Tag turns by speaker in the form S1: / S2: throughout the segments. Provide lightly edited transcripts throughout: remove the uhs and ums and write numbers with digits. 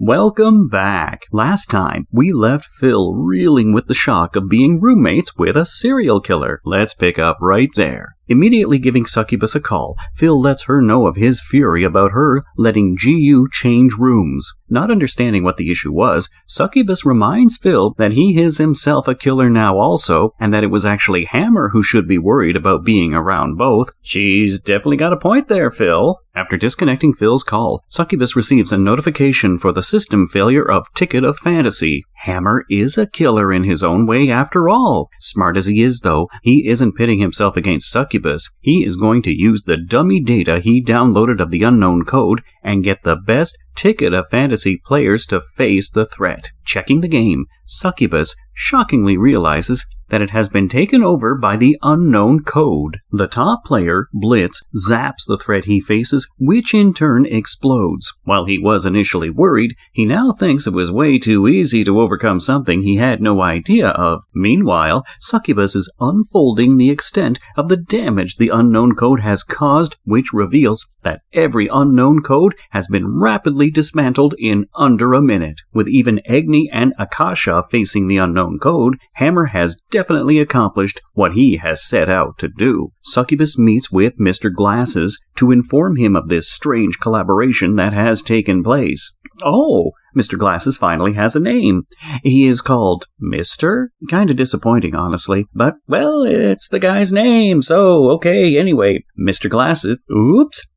S1: Welcome back. Last time, we left Phil reeling with the shock of being roommates with a serial killer. Let's pick up right there. Immediately giving Succubus a call, Phil lets her know of his fury about her letting GU change rooms. Not understanding what the issue was, Succubus reminds Phil that he is himself a killer now also, and that it was actually Hammer who should be worried about being around both. She's definitely got a point there, Phil. After disconnecting Phil's call, Succubus receives a notification for the system failure of Ticket of Fantasy. Hammer is a killer in his own way after all. Smart as he is though, he isn't pitting himself against Succubus. He is going to use the dummy data he downloaded of the unknown code and get the best Ticket of Fantasy players to face the threat. Checking the game, Succubus shockingly realizes that it has been taken over by the unknown code. The top player, Blitz, zaps the threat he faces, which in turn explodes. While he was initially worried, he now thinks it was way too easy to overcome something he had no idea of. Meanwhile, Succubus is unfolding the extent of the damage the unknown code has caused, which reveals that every unknown code has been rapidly dismantled in under a minute. With even Agni and Akasha facing the unknown code, Hammer has definitely accomplished what he has set out to do. Succubus meets with Mr. Glasses to inform him of this strange collaboration that has taken place. Oh, Mr. Glasses finally has a name. He is called Mr.? Kinda disappointing, honestly. But, well, it's the guy's name, so okay, anyway. Mr. Glasses,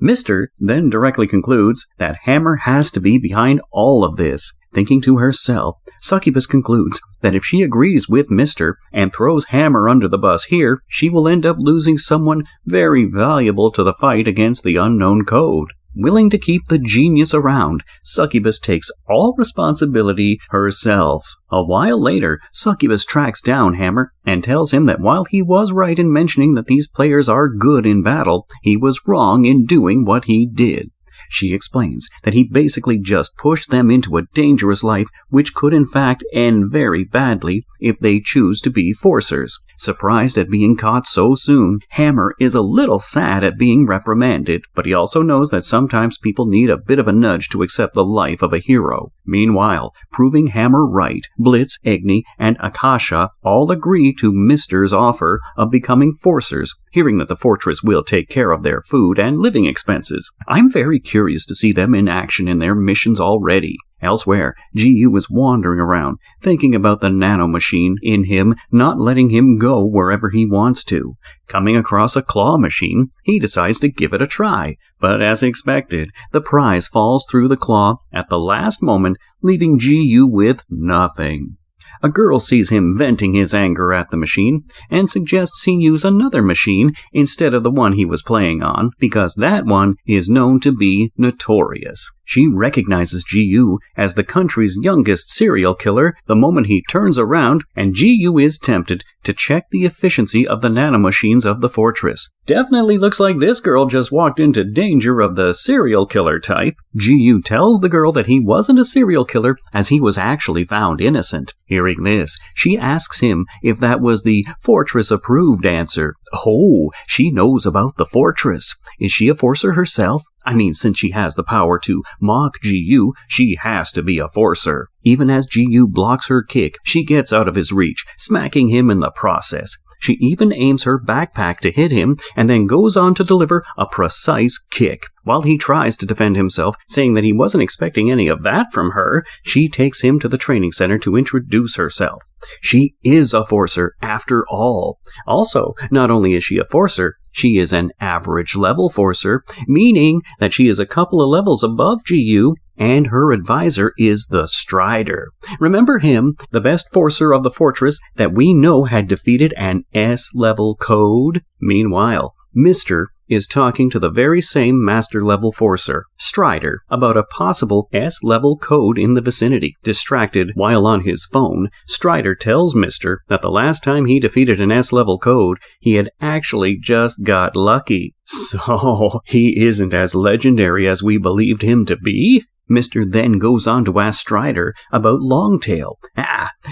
S1: Mr. then directly concludes that Hammer has to be behind all of this. Thinking to herself, Succubus concludes that if she agrees with Mr. and throws Hammer under the bus here, she will end up losing someone very valuable to the fight against the unknown code. Willing to keep the genius around, Succubus takes all responsibility herself. A while later, Succubus tracks down Hammer and tells him that while he was right in mentioning that these players are good in battle, he was wrong in doing what he did. She explains that he basically just pushed them into a dangerous life which could in fact end very badly if they choose to be forcers. Surprised at being caught so soon, Hammer is a little sad at being reprimanded, but he also knows that sometimes people need a bit of a nudge to accept the life of a hero. Meanwhile, proving Hammer right, Blitz, Agni, and Akasha all agree to Mr.'s offer of becoming forcers, hearing that the fortress will take care of their food and living expenses. I'm very curious to see them in action in their missions already. Elsewhere, GU is wandering around, thinking about the nanomachine in him not letting him go wherever he wants to. Coming across a claw machine, he decides to give it a try, but as expected, the prize falls through the claw at the last moment, leaving GU with nothing. A girl sees him venting his anger at the machine and suggests he use another machine instead of the one he was playing on, because that one is known to be notorious. She recognizes GU as the country's youngest serial killer the moment he turns around, and GU is tempted to check the efficiency of the nanomachines of the fortress. Definitely looks like this girl just walked into danger of the serial killer type. GU tells the girl that he wasn't a serial killer as he was actually found innocent. Hearing this, she asks him if that was the fortress-approved answer. Oh, she knows about the fortress. Is she a forcer herself? I mean, since she has the power to mock GU, she has to be a forcer. Even as GU blocks her kick, she gets out of his reach, smacking him in the process. She even aims her backpack to hit him and then goes on to deliver a precise kick. While he tries to defend himself, saying that he wasn't expecting any of that from her, she takes him to the training center to introduce herself. She is a forcer after all. Also, not only is she a forcer, she is an average level forcer, meaning that she is a couple of levels above GU, and her advisor is the Strider. Remember him, the best forcer of the fortress that we know had defeated an S-level code? Meanwhile, Mr. is talking to the very same master-level forcer, Strider, about a possible S-level code in the vicinity. Distracted while on his phone, Strider tells Mr. that the last time he defeated an S-level code, he had actually just got lucky. So, he isn't as legendary as we believed him to be? Mr. then goes on to ask Strider about Longtail.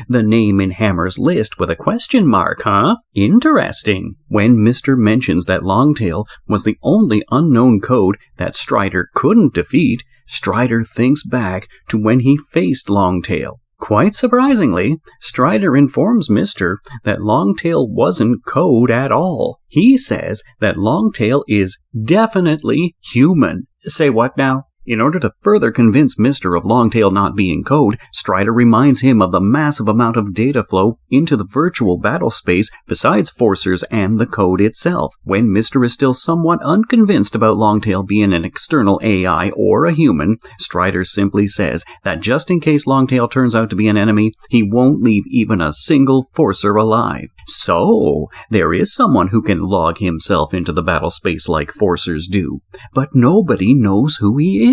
S1: The name in Hammer's list with a question mark, huh? Interesting. When Mr. mentions that Longtail was the only unknown code that Strider couldn't defeat, Strider thinks back to when he faced Longtail. Quite surprisingly, Strider informs Mr. that Longtail wasn't code at all. He says that Longtail is definitely human. Say what now? In order to further convince Mr. of Longtail not being code, Strider reminds him of the massive amount of data flow into the virtual battle space besides Forcers and the code itself. When Mr. is still somewhat unconvinced about Longtail being an external AI or a human, Strider simply says that just in case Longtail turns out to be an enemy, he won't leave even a single Forcer alive. So, there is someone who can log himself into the battle space like Forcers do, but nobody knows who he is.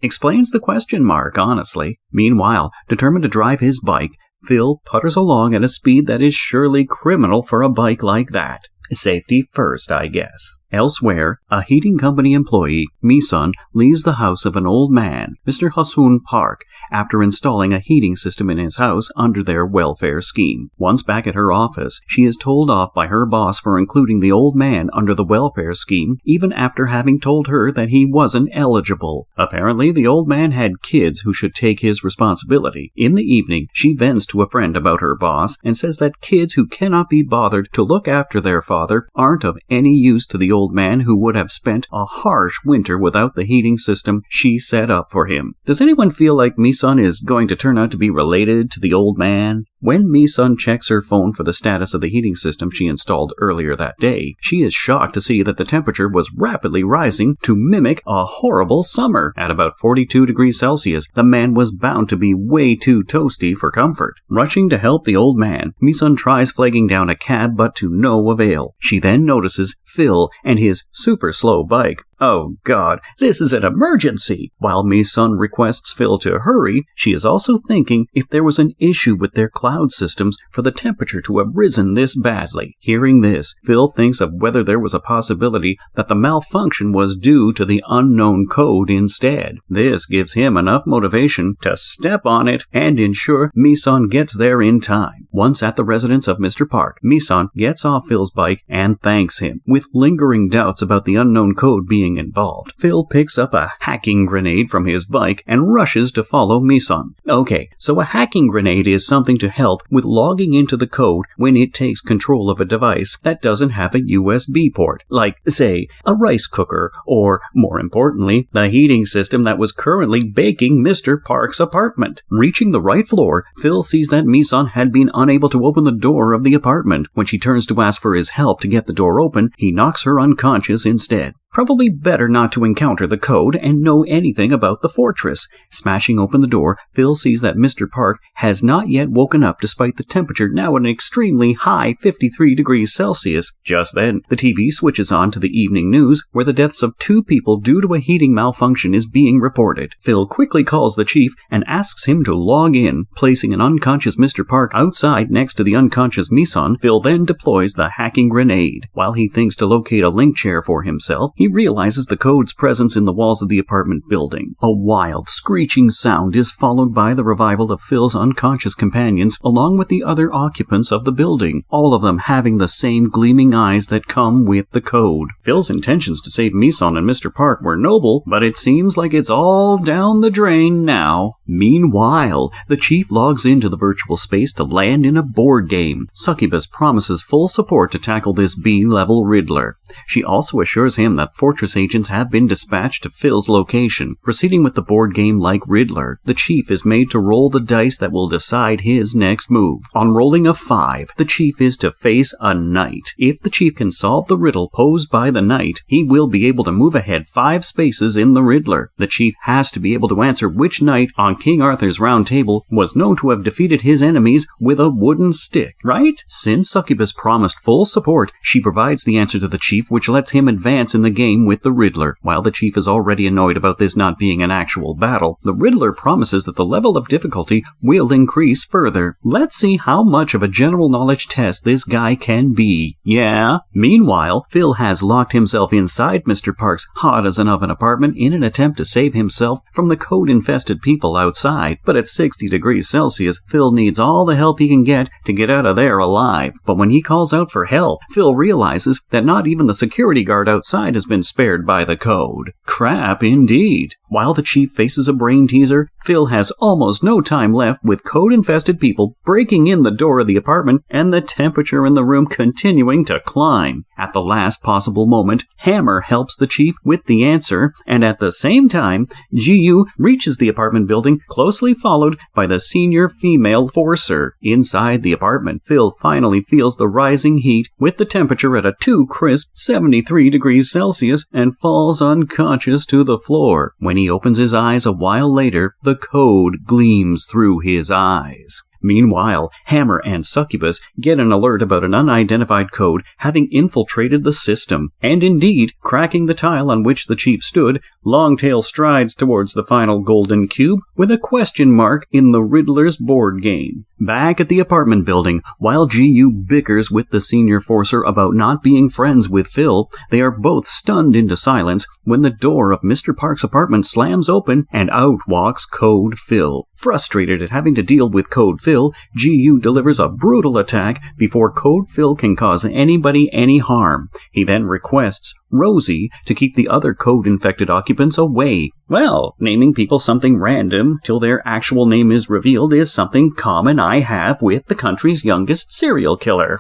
S1: Explains the question mark, honestly. Meanwhile, determined to drive his bike, Phil putters along at a speed that is surely criminal for a bike like that. Safety first, I guess. Elsewhere, a heating company employee, Mi-sun, leaves the house of an old man, Mr. Hasun Park, after installing a heating system in his house under their welfare scheme. Once back at her office, she is told off by her boss for including the old man under the welfare scheme, even after having told her that he wasn't eligible. Apparently, the old man had kids who should take his responsibility. In the evening, she vents to a friend about her boss and says that kids who cannot be bothered to look after their father aren't of any use to the old man who would have spent a harsh winter without the heating system she set up for him. Does anyone feel like Mi-sun is going to turn out to be related to the old man? When Mi-sun checks her phone for the status of the heating system she installed earlier that day, she is shocked to see that the temperature was rapidly rising to mimic a horrible summer. At about 42 degrees Celsius, the man was bound to be way too toasty for comfort. Rushing to help the old man, Mi-sun tries flagging down a cab but to no avail. She then notices Phil and his super slow bike. Oh god, this is an emergency! While Mi-sun requests Phil to hurry, she is also thinking if there was an issue with their cloud systems for the temperature to have risen this badly. Hearing this, Phil thinks of whether there was a possibility that the malfunction was due to the unknown code instead. This gives him enough motivation to step on it and ensure Mi-sun gets there in time. Once at the residence of Mr. Park, Mi-sun gets off Phil's bike and thanks him. With lingering doubts about the unknown code being involved, Phil picks up a hacking grenade from his bike and rushes to follow Mi-sun. Okay, so a hacking grenade is something to help with logging into the code when it takes control of a device that doesn't have a USB port, like, say, a rice cooker, or, more importantly, the heating system that was currently baking Mr. Park's apartment. Reaching the right floor, Phil sees that Mi-sun had been unable to open the door of the apartment. When she turns to ask for his help to get the door open, he knocks her unconscious instead. Probably better not to encounter the code and know anything about the fortress. Smashing open the door, Phil sees that Mr. Park has not yet woken up despite the temperature now at an extremely high 53 degrees Celsius. Just then, the TV switches on to the evening news, where the deaths of 2 people due to a heating malfunction is being reported. Phil quickly calls the chief and asks him to log in. Placing an unconscious Mr. Park outside next to the unconscious Mi-sun, Phil then deploys the hacking grenade. While he thinks to locate a link chair for himself, he realizes the code's presence in the walls of the apartment building. A wild, screeching sound is followed by the revival of Phil's unconscious companions along with the other occupants of the building, all of them having the same gleaming eyes that come with the code. Phil's intentions to save Mi-sun and Mr. Park were noble, but it seems like it's all down the drain now. Meanwhile, the chief logs into the virtual space to land in a board game. Succubus promises full support to tackle this B-level Riddler. She also assures him that Fortress agents have been dispatched to Phil's location. Proceeding with the board game like Riddler, the chief is made to roll the dice that will decide his next move. On rolling a 5, the chief is to face a knight. If the chief can solve the riddle posed by the knight, he will be able to move ahead 5 spaces in the Riddler. The chief has to be able to answer which knight on King Arthur's Round Table was known to have defeated his enemies with a wooden stick, right? Since Succubus promised full support, she provides the answer to the chief, which lets him advance in the game with the Riddler. While the chief is already annoyed about this not being an actual battle, the Riddler promises that the level of difficulty will increase further. Let's see how much of a general knowledge test this guy can be. Yeah? Meanwhile, Phil has locked himself inside Mr. Park's hot-as-an-oven apartment in an attempt to save himself from the code-infested people outside. But at 60 degrees Celsius, Phil needs all the help he can get to get out of there alive. But when he calls out for help, Phil realizes that not even the security guard outside is has been spared by the code. Crap indeed. While the chief faces a brain teaser, Phil has almost no time left with code-infested people breaking in the door of the apartment and the temperature in the room continuing to climb. At the last possible moment, Hammer helps the chief with the answer, and at the same time, Ji-yu reaches the apartment building, closely followed by the senior female forcer. Inside the apartment, Phil finally feels the rising heat with the temperature at a too crisp 73 degrees Celsius and falls unconscious to the floor. When he opens his eyes a while later, the code gleams through his eyes. Meanwhile, Hammer and Succubus get an alert about an unidentified code having infiltrated the system. And indeed, cracking the tile on which the chief stood, Longtail strides towards the final golden cube with a question mark in the Riddler's board game. Back at the apartment building, while Ji-yu bickers with the senior forcer about not being friends with Phil, they are both stunned into silence when the door of Mr. Park's apartment slams open and out walks Code Phil. Frustrated at having to deal with Code Phil, Ji-yu delivers a brutal attack before Code Phil can cause anybody any harm. He then requests Rosie to keep the other code-infected occupants away. Well, naming people something random till their actual name is revealed is something common I have with the country's youngest serial killer.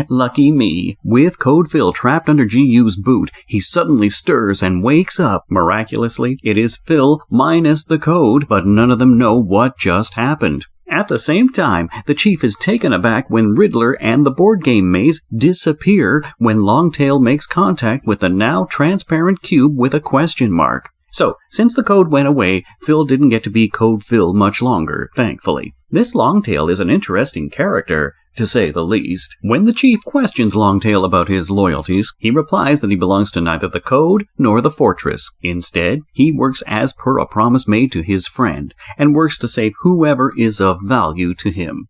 S1: Lucky me. With Code Phil trapped under Ji-yu's boot, he suddenly stirs and wakes up. Miraculously, it is Phil minus the code, but none of them know what just happened. At the same time, the chief is taken aback when Riddler and the board game maze disappear when Longtail makes contact with the now transparent cube with a question mark. So, since the code went away, Phil didn't get to be Code Phil much longer, thankfully. This Longtail is an interesting character, to say the least. When the chief questions Longtail about his loyalties, he replies that he belongs to neither the code nor the fortress. Instead, he works as per a promise made to his friend, and works to save whoever is of value to him.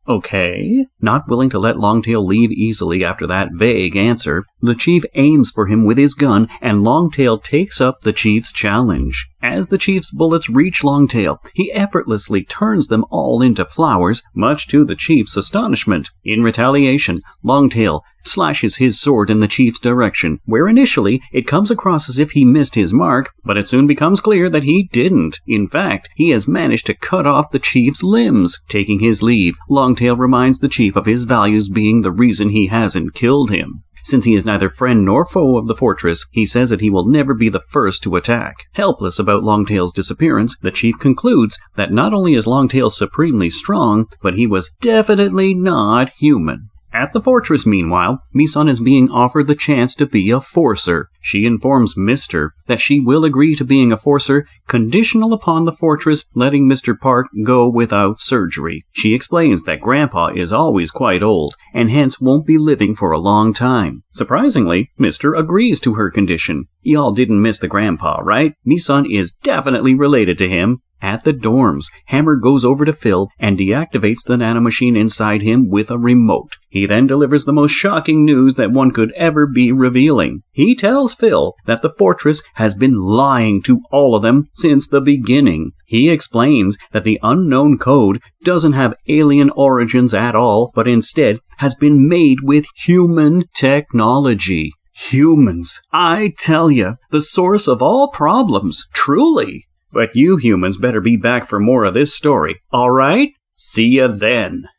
S1: Okay? Not willing to let Longtail leave easily after that vague answer, the chief aims for him with his gun, and Longtail takes up the chief's challenge. As the chief's bullets reach Longtail, he effortlessly turns them all into flowers, much to the chief's astonishment. In retaliation, Longtail slashes his sword in the chief's direction, where initially it comes across as if he missed his mark, but it soon becomes clear that he didn't. In fact, he has managed to cut off the chief's limbs. Taking his leave, Longtail reminds the chief of his values being the reason he hasn't killed him. Since he is neither friend nor foe of the fortress, he says that he will never be the first to attack. Helpless about Longtail's disappearance, the chief concludes that not only is Longtail supremely strong, but he was definitely not human. At the fortress, meanwhile, Misun is being offered the chance to be a forcer. She informs Mr. that she will agree to being a forcer, conditional upon the fortress letting Mr. Park go without surgery. She explains that Grandpa is always quite old, and hence won't be living for a long time. Surprisingly, Mr. agrees to her condition. Y'all didn't miss the Grandpa, right? Misun is definitely related to him. At the dorms, Hammer goes over to Phil and deactivates the nanomachine inside him with a remote. He then delivers the most shocking news that one could ever be revealing. He tells Phil that the fortress has been lying to all of them since the beginning. He explains that the unknown code doesn't have alien origins at all, but instead has been made with human technology. Humans, I tell ya, the source of all problems, truly. But you humans better be back for more of this story, alright? See ya then.